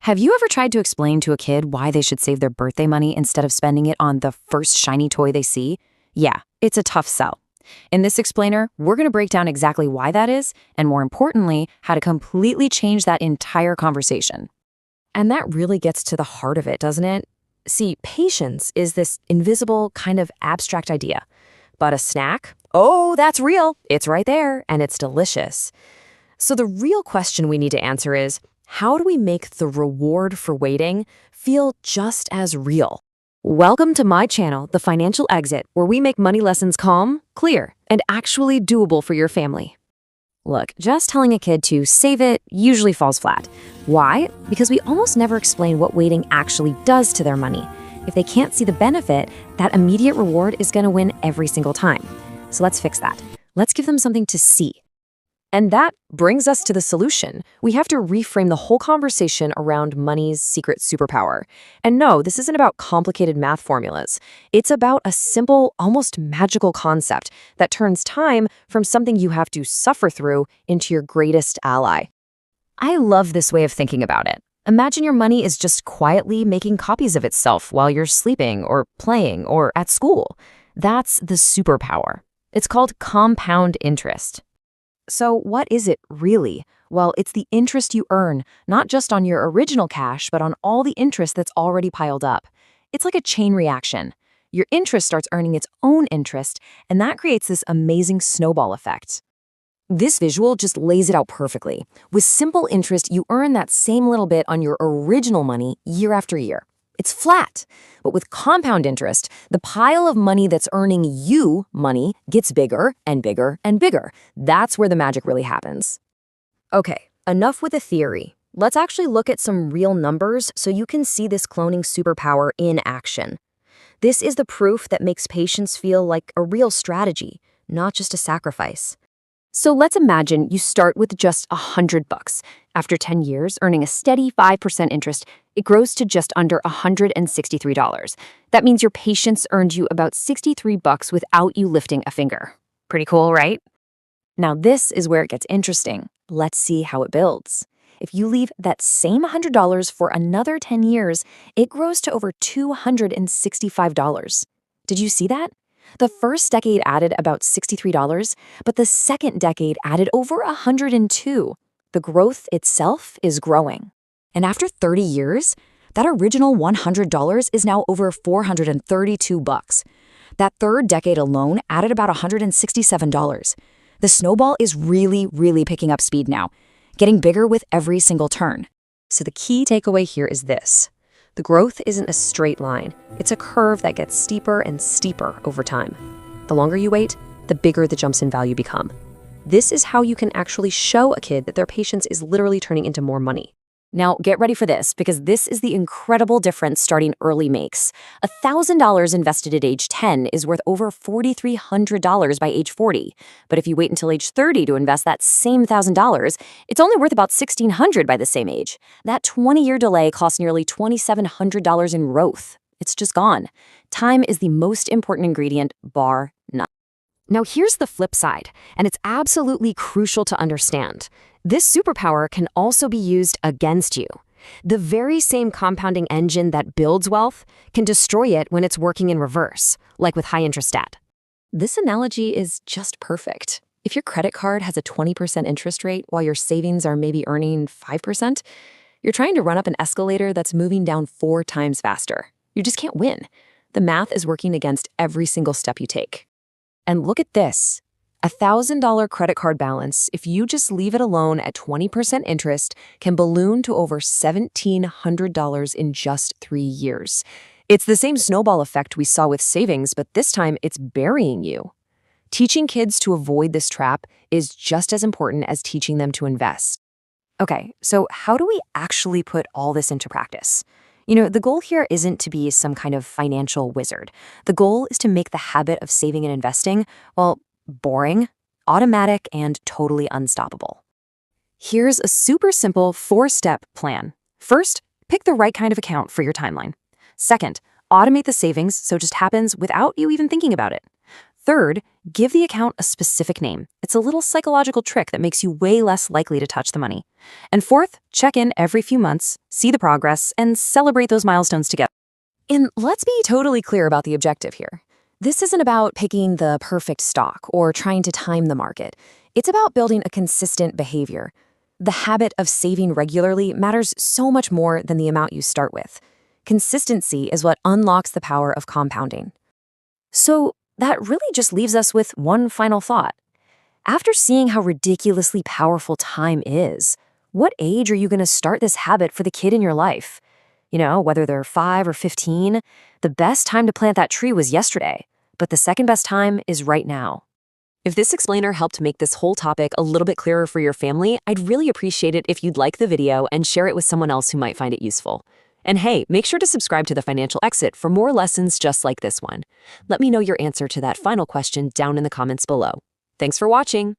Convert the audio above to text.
Have you ever tried to explain to a kid why they should save their birthday money instead of spending it on the first shiny toy they see? Yeah, it's a tough sell. In this explainer, we're going to break down exactly why that is, and more importantly, how to completely change that entire conversation. And that really gets to the heart of it, doesn't it? See, patience is this invisible, kind of abstract idea. But a snack? Oh, that's real. It's right there, and it's delicious. So the real question we need to answer is, how do we make the reward for waiting feel just as real? Welcome to my channel, The Financial Exit, where we make money lessons calm, clear, and actually doable for your family. Look, just telling a kid to save it usually falls flat. Why? Because we almost never explain what waiting actually does to their money. If they can't see the benefit, that immediate reward is going to win every single time. So let's fix that. Let's give them something to see. And that brings us to the solution. We have to reframe the whole conversation around money's secret superpower. And no, this isn't about complicated math formulas. It's about a simple, almost magical concept that turns time from something you have to suffer through into your greatest ally. I love this way of thinking about it. Imagine your money is just quietly making copies of itself while you're sleeping or playing or at school. That's the superpower. It's called compound interest. So what is it really? Well, it's the interest you earn, not just on your original cash, but on all the interest that's already piled up. It's like a chain reaction. Your interest starts earning its own interest, and that creates this amazing snowball effect. This visual just lays it out perfectly. With simple interest, you earn that same little bit on your original money year after year. It's flat. But with compound interest, the pile of money that's earning you money gets bigger and bigger and bigger. That's where the magic really happens. Okay, enough with the theory. Let's actually look at some real numbers so you can see this cloning superpower in action. This is the proof that makes patience feel like a real strategy, not just a sacrifice. So let's imagine you start with just $100. After 10 years, earning a steady 5% interest, it grows to just under $163. That means your patience earned you about $63 without you lifting a finger. Pretty cool, right? Now this is where it gets interesting. Let's see how it builds. If you leave that same $100 for another 10 years, it grows to over $265. Did you see that? The first decade added about $63, but the second decade added over $102. The growth itself is growing. And after 30 years, that original $100 is now over $432. That third decade alone added about $167. The snowball is really picking up speed now, getting bigger with every single turn. So the key takeaway here is this. The growth isn't a straight line. It's a curve that gets steeper and steeper over time. The longer you wait, the bigger the jumps in value become. This is how you can actually show a kid that their patience is literally turning into more money. Now, get ready for this, because this is the incredible difference starting early makes. $1,000 invested at age 10 is worth over $4,300 by age 40. But if you wait until age 30 to invest that same $1,000, it's only worth about $1,600 by the same age. That 20-year delay costs nearly $2,700 in growth. It's just gone. Time is the most important ingredient, bar none. Now here's the flip side, and it's absolutely crucial to understand. This superpower can also be used against you. The very same compounding engine that builds wealth can destroy it when it's working in reverse, like with high-interest debt. This analogy is just perfect. If your credit card has a 20% interest rate while your savings are maybe earning 5%, you're trying to run up an escalator that's moving down 4 times faster. You just can't win. The math is working against every single step you take. And look at this. $1,000 credit card balance, if you just leave it alone at 20% interest, can balloon to over $1,700 in just 3 years. It's the same snowball effect we saw with savings, but this time it's burying you. Teaching kids to avoid this trap is just as important as teaching them to invest. Okay, so how do we actually put all this into practice? The goal here isn't to be some kind of financial wizard. The goal is to make the habit of saving and investing, well, boring, automatic, and totally unstoppable. Here's a super simple 4-step plan. First, pick the right kind of account for your timeline. Second, automate the savings so it just happens without you even thinking about it. Third, give the account a specific name. It's a little psychological trick that makes you way less likely to touch the money. And fourth, check in every few months, see the progress, and celebrate those milestones together. And let's be totally clear about the objective here. This isn't about picking the perfect stock or trying to time the market. It's about building a consistent behavior. The habit of saving regularly matters so much more than the amount you start with. Consistency is what unlocks the power of compounding. So that really just leaves us with one final thought. After seeing how ridiculously powerful time is, what age are you going to start this habit for the kid in your life? You know, whether they're 5 or 15, the best time to plant that tree was yesterday, but the second best time is right now. If this explainer helped make this whole topic a little bit clearer for your family, I'd really appreciate it if you'd like the video and share it with someone else who might find it useful. And hey, make sure to subscribe to The Financial Exit for more lessons just like this one. Let me know your answer to that final question down in the comments below. Thanks for watching.